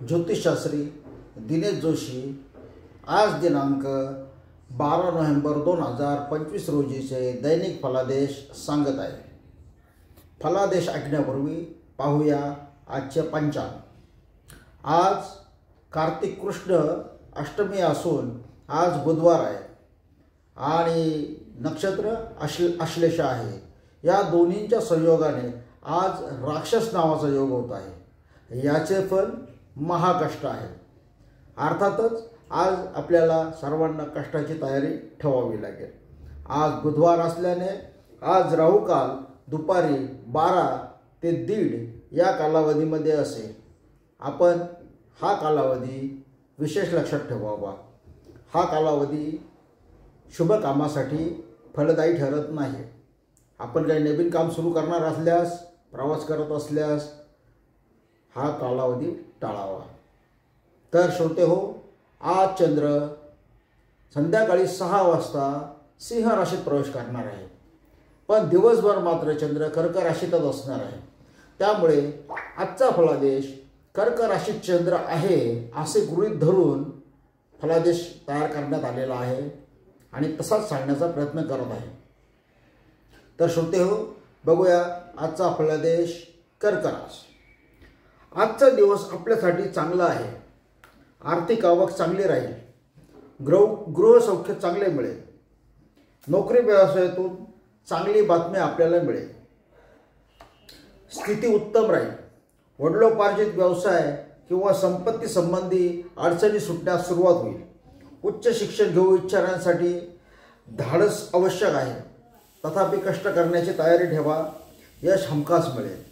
ज्योतिषशास्त्री दिनेश जोशी आज दिनांक 12 नोव्हेंबर 2025 रोजीचे दैनिक फलादेश सांगत आहे। फलादेश ऐकण्यापूर्वी पाहूया आजचे पंचांग। आज कार्तिक कृष्ण अष्टमी असून आज बुधवार आहे आणि नक्षत्र आश्लेषा आहे। या दोन्हींच्या संयोगाने आज राक्षस नावाचा योग होत आहे। याचे फल महाकष्ट आहे। अर्थातच आज आपल्याला सर्वांना कष्टाची तयारी ठेवावी लागेल। आज बुधवार असल्याने आज राहू काल दुपारी 12 ते 1:30 या कालावधीमध्ये असेल। आपण हा कालावधी विशेष लक्षात ठेवावा। हा कालावधी शुभ कामासाठी फलदायी ठरत नाही। आपण काही नवीन काम सुरू करणार असल्यास, प्रवास करत असल्यास हा कालावधी टाळावा। तर श्रोते हो, आज चंद्र संध्याकाळी 6 वाजता सिंह राशीत प्रवेश करणार आहे, पण दिवसभर मात्र चंद्र कर्क राशीतच असणार आहे। त्यामुळे आजचा फलादेश कर्क राशीत चंद्र आहे असे गृहीत धरून फलादेश तयार करण्यात आलेला आहे आणि तसाच सांगण्याचा प्रयत्न करत आहे। तर श्रोते हो, बघूया आजचा फलादेश कर्क रास। आजचा दिवस आपल्यासाठी चांगला आहे। आर्थिक आवक चांगली राहील। गृहसौख्य चांगले मिळेल। नोकरी व्यवसायातून चांगली बातमी आपल्याला मिळेल। स्थिती उत्तम राहील। वडिलोपार्जित व्यवसाय किंवा संपत्ती संबंधी अडचणी सुटण्यास सुरुवात होईल। उच्च शिक्षण घेऊ इच्छिणाऱ्यांसाठी धाडस आवश्यक आहे, तथापि कष्ट करण्याची तयारी ठेवा। यश हमखास मिळेल।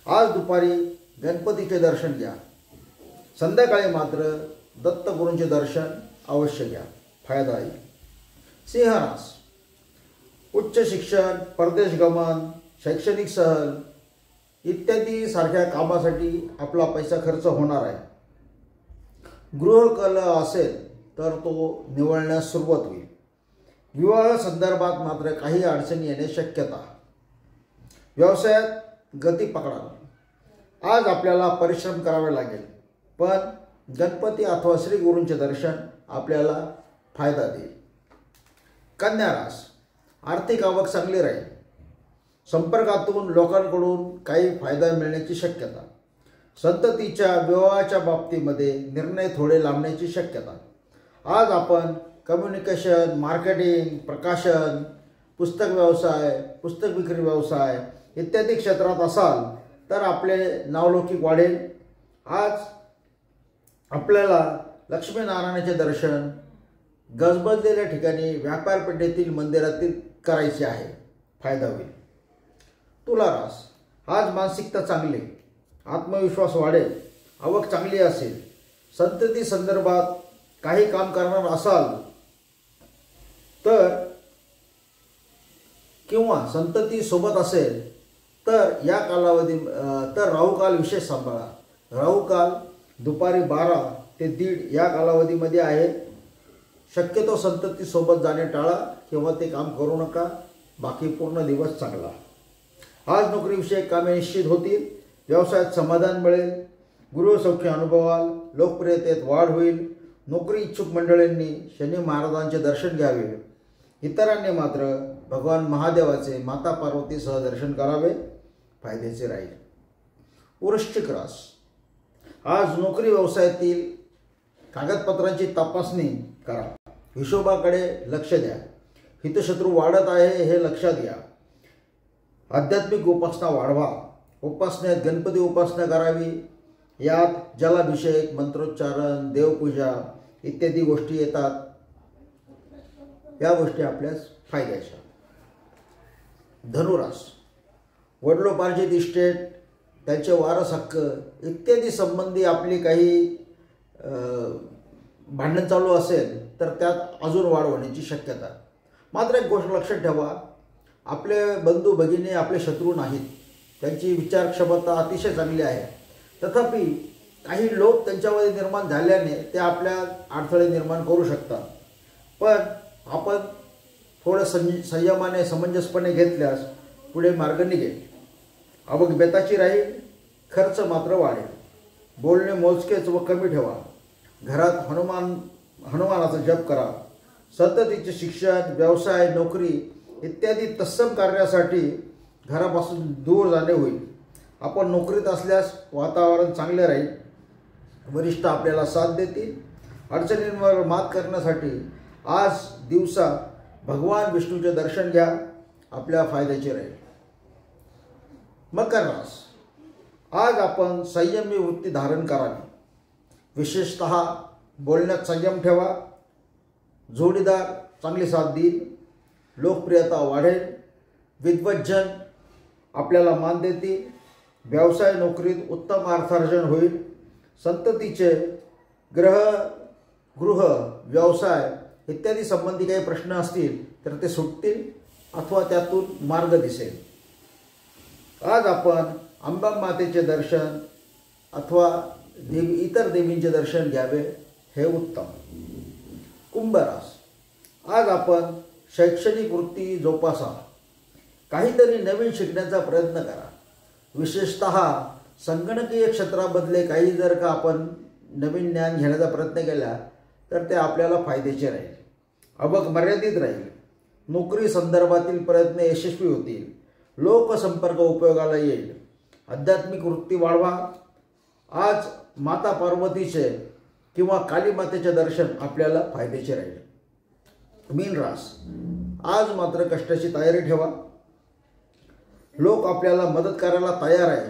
आज दुपारी गणपतीचे दर्शन घ्या। संध्याकाळी मात्र दत्तगुरूंचे दर्शन अवश्य घ्या, फायदा येईल। सिंह रास। उच्च शिक्षण, परदेश गमन, शैक्षणिक सहल इत्यादी सारख्या कामासाठी आपला पैसा खर्च होणार आहे। गृहकल असेल तर तो निवळण्यास सुरुवात होईल। विवाह संदर्भात मात्र काही अडचणी येणे शक्यता। व्यवसायात गती पकडा। आज आपल्याला परिश्रम करावे लागेल, पण गणपती अथवा श्री गुरूंचे दर्शन आपल्याला फायदा देईल। कन्या रास। आर्थिक आवक चांगली राहील। संपर्कातून लोकांकडून काही फायदा मिळण्याची शक्यता। संततीच्या विवाहाच्या बाबतीमध्ये निर्णय थोडे लांबण्याची शक्यता। आज आपण कम्युनिकेशन, मार्केटिंग, प्रकाशन, पुस्तक व्यवसाय, पुस्तक विक्री व्यवसाय इत्यादी क्षेत्रात असाल तर आपले नावलौकिक वाढेल। आज आपल्याला लक्ष्मीनारायणाचे दर्शन गजबजलेल्या ठिकाणी व्यापारपेठेतील मंदिरातील करायचे आहे, फायदा होईल। तुला रास। आज मानसिकता चांगली, आत्मविश्वास वाढेल, आवक चांगली असेल। संतती संदर्भात काही काम करणार असाल तर किंवा संतती सोबत असेल तर या कालावधी राहू काल विशेष सांभाळा। राहू काल दुपारी 12 ते 1:30 या कालावधीमध्ये आहे। शक्यतो संतती सोबत जाणे टाळा किंवा ते काम करू नका। बाकी पूर्ण दिवस चांगला। आज नोकरीविषयक कामे निश्चित होतील। व्यवसायात समाधान मिळेल। गृहसौख्य अनुभवाल। लोकप्रियतेत वाढ होईल। नोकरी इच्छुक मंडळींनी शनी महाराजांचे दर्शन घ्यावे। इतरांनी मात्र भगवान महादेवाचे माता पार्वतीसह दर्शन करावे, फायद्याचे राहील। वृश्चिक रास। आज नोकरी व्यवसायातील कागदपत्रांची तपासणी करा। हिशोबाकडे लक्ष द्या। हितशत्रू वाढत आहे हे लक्षात घ्या। आध्यात्मिक उपासना वाढवा। उपासनेत गणपती उपासना करावी। यात जलाभिषेक, मंत्रोच्चारण, देवपूजा इत्यादी गोष्टी येतात। या गोष्टी आपल्यास फायद्याच्या। धनुरास। वडिलोपार्जित इस्टेट, त्यांचे वारस हक्क इत्यादी संबंधी आपली काही भांडण चालू असेल तर त्यात अजून वाढ होण्याची शक्यता। मात्र एक गोष्ट लक्षात ठेवा, आपले बंधू भगिनी आपले शत्रू नाहीत। त्यांची विचारक्षमता अतिशय चांगली आहे। तथापि काही लोक त्यांच्यामध्ये निर्माण झाल्याने ते आपल्या अडथळे निर्माण करू शकतात। पण आपण थोडं संयमाने, समंजसपणे घेतल्यास पुढे मार्ग निघेल। आवक बेताची राहील। खर्च मात्र वाढेल। बोलणे मोजकेच व कमी ठेवा. घरात हनुमानाचा जप करा. सततीचे शिक्षण, व्यवसाय, नोकरी इत्यादी तत्सम कार्यासाठी घरापासून दूर जाणे होईल. आपण नोकरीत असल्यास वातावरण चांगले राहील. वरिष्ठ आपल्याला साथ देतील. अडचणींवर मात करण्यासाठी आज दिवसा भगवान विष्णूचे दर्शन घ्या. आपल्या फायद्याचे राहील. मकर रास. आज आपण संयमी वृत्ती धारण करावी. विशेषतः बोलण्यात संयम ठेवा. जोडीदार चांगली साथ देईल. लोकप्रियता वाढेल. विद्वज्जन आपल्याला मान देतील. व्यवसाय, नोकरीत उत्तम अर्थार्जन होईल. संततीचे गृह, व्यवसाय इत्यादी संबंधी काही प्रश्न असतील तर ते सुटतील अथवा त्यातून मार्ग दिसेल. आज आपण अंबा मातेचे दर्शन अथवा इतर देवींचे दर्शन घ्यावे, हे उत्तम. कुंभ रास. आज आपण शैक्षणिक वृत्ती जोपासा. काहीतरी नवीन शिकण्याचा प्रयत्न करा. विशेषतः संगणकीय क्षेत्राबद्दले काही जर का आपण नवीन ज्ञान घेण्याचा प्रयत्न केला तर ते आपल्याला फायद्याचे राहील. आवक मर्यादित राहील. नोकरी संदर्भातील प्रयत्न यशस्वी होतील. लोकसंपर्क उपयोगाला येईल. आध्यात्मिक वृत्ती वाढवा. आज माता पार्वतीचे किंवा काली मातेचे दर्शन आपल्याला फायद्याचे राहील. मीन रास. आज मात्र कष्टाची तयारी ठेवा. लोक आपल्याला मदत करायला तयार आहे.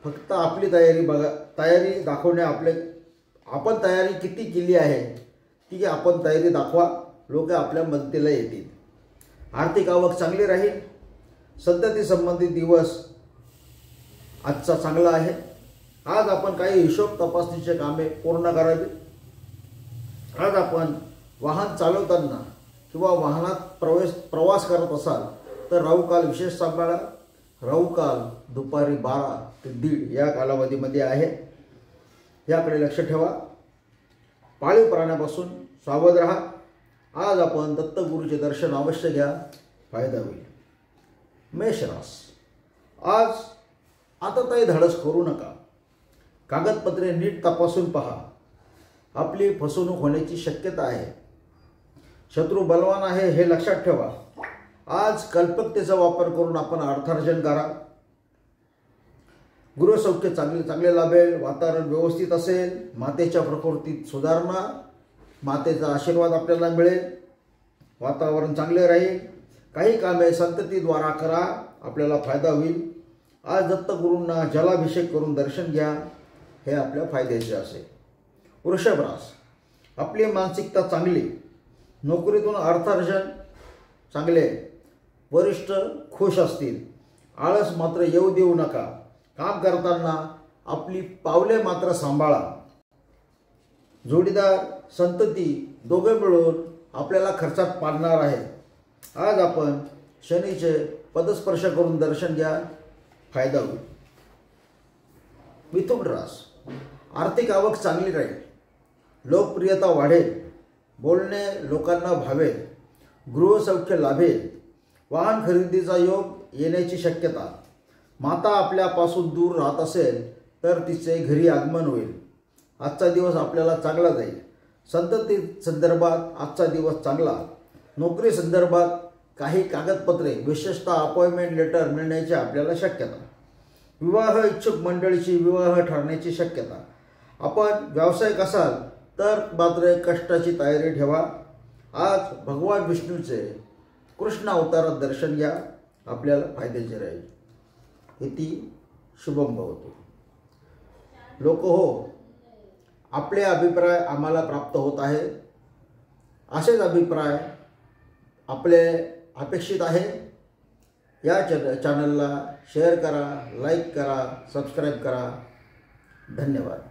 फक्त आपली तयारी दाखवणे. आपण तयारी किती केली आहे ती आपण तयारी दाखवा. लोक आपल्या मदतीला येतील. आर्थिक आवक चांगली राहील. संतती संबंधित दिवस आजचा चांगला आहे. आज आपण काही हिशोब तपासणीचे कामे पूर्ण करावी. आज आपण वाहन चालवताना किंवा वाहनात प्रवास करत असाल तर राहुकाल विशेष सांभाळा. राहुकाल दुपारी 12 ते 1:30 या कालावधीमध्ये आहे. याकडे लक्ष ठेवा. पाळीव प्राण्यापासून सावध राहा. आज आपण दत्तगुरूचे दर्शन अवश्य घ्या, फायदा होईल. मेष रास. आज आताताई धाडस करू नका. कागदपत्रे नीट तपासून पहा. आपली फसवणूक होण्याची शक्यता आहे. शत्रू बलवान आहे हे लक्षात ठेवा. आज कल्पकतेचा वापर करून आपण अर्थार्जन करा. गृहसौख्य चांगले लाभेल. वातावरण व्यवस्थित असेल. मातेच्या प्रकृतीत सुधारणा. मातेचा आशीर्वाद आपल्याला मिळेल. वातावरण चांगले राहील. काही कामे संततीद्वारा करा, आपल्याला फायदा होईल. आज दत्तगुरूंना जलाभिषेक करून दर्शन घ्या, हे आपल्या फायद्याचे असेल. वृषभ रास. आपली मानसिकता चांगली. नोकरीतून अर्थार्जन चांगले. वरिष्ठ खुश असतील. आळस मात्र येऊ देऊ नका. काम करताना आपली पावले मात्र सांभाळा. जोडीदार, संतती दोघे मिळून आपल्याला खर्चात पाडणार आहे. आज आपण शनीचे पदस्पर्श करून दर्शन घ्या, फायदा होईल. मिथुन रास. आर्थिक आवक चांगली राहील. लोकप्रियता वाढेल. बोलणे लोकांना भावेल. गृहसौख्य लाभेल. वाहन खरेदीचा योग येण्याची शक्यता. माता आपल्यापासून दूर राहत असेल तर तिचे घरी आगमन होईल. आजचा दिवस आपल्याला चांगला जाईल. संतती संदर्भात आजचा दिवस चांगला. नोकरी संदर्भात काही कागदपत्रे, विशेषतः अपॉइंटमेंट लेटर मिळण्याची आपल्याला शक्यता. विवाह इच्छुक मंडळीची विवाह ठरण्याची शक्यता. आपण व्यावसायिक असाल तर मात्र कष्टाची तयारी ठेवा. आज भगवान विष्णूचे कृष्ण अवतारात दर्शन घ्या, आपल्याला फायद्याचे राहील. इति शुभम भवतु. लोक हो, आपले अभिप्राय आम्हाला प्राप्त होत आहेत. असेच अभिप्राय आपले अपेक्षित आहे. या चॅनलला शेअर करा, लाईक करा, सबस्क्राईब करा. धन्यवाद.